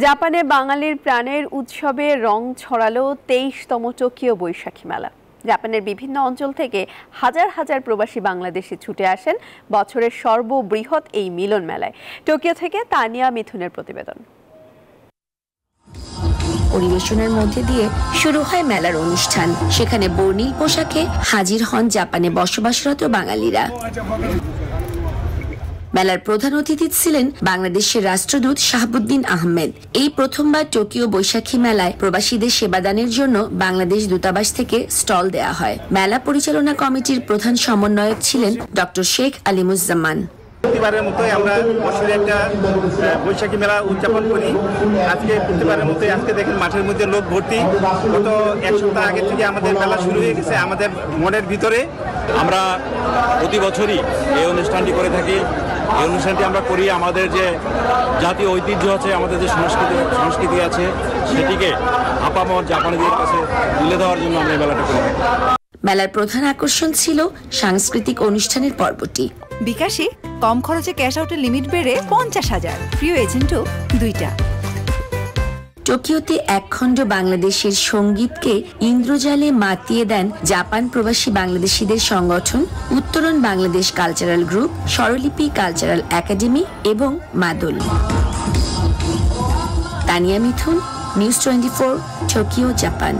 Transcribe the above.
জাপানে বাঙালির প্রাণের উৎসবে রং ছড়ালো ২৩তম টোকিও বৈশাখী মেলা। জাপানের বিভিন্ন অঞ্চল থেকে হাজার হাজার প্রবাসী বাংলাদেশি ছুটে আসেন বছরের সর্ববৃহৎ এই মিলন মেলায়। টোকিও থেকে তানিয়া মিথুনের প্রতিবেদন। পরিবেশনের মধ্যে দিয়ে শুরু হয় মেলার অনুষ্ঠান। সেখানে বর্ণিল পোশাকে হাজির হন জাপানে বসবাসরত বাঙালিরা। মেলার প্রধান অতিথি ছিলেন বাংলাদেশের রাষ্ট্রদূত শাহাবুদ্দিন আহমেদ। এই প্রথমবার টোকিও বৈশাখী মেলায় প্রবাসীদের সেবাদানের জন্য বাংলাদেশ দূতাবাস থেকে স্টল দেয়া হয়। মেলা পরিচালনা কমিটির প্রধান সমন্বয়ক ছিলেন ডক্টর শেখ আলিমুজ্জামান। প্রতিবারের মতোই আমরা বছরে একটা বৈশাখী মেলা উদযাপন করি। আজকে প্রতিবারের মতোই আজকে দেখেন মাঠের মধ্যে লোক ভর্তি। গত এক সপ্তাহ আগে থেকে আমাদের মেলা শুরু হয়ে গেছে। আমাদের মনের ভিতরে আমরা প্রতি বছরই এই অনুষ্ঠানটি করে থাকি। এই অনুষ্ঠানটি আমরা করি আমাদের যে জাতীয় ঐতিহ্য আছে, আমাদের যে সংস্কৃতি আছে, সেটিকে আপামর জাপানিদের কাছে তুলে দেওয়ার জন্য আমরা এই মেলাটা করি থাকি। মেলার প্রধান আকর্ষণ ছিল সাংস্কৃতিক অনুষ্ঠানের পর্বটি। বিকাশে কম খরচে ক্যাশ আউটের লিমিট বেড়ে ৫০,০০০, প্রিয় এজেন্টও ২টা। টোকিওতে একখণ্ড বাংলাদেশের সঙ্গীতকে ইন্দ্রজালে মাতিয়ে দেন জাপান প্রবাসী বাংলাদেশিদের সংগঠন উত্তরণ বাংলাদেশ কালচারাল গ্রুপ, স্বরলিপি কালচারাল একাডেমি এবং মাদল। তানিয়া মিথুন, নিউজ 24, টোকিও, জাপান।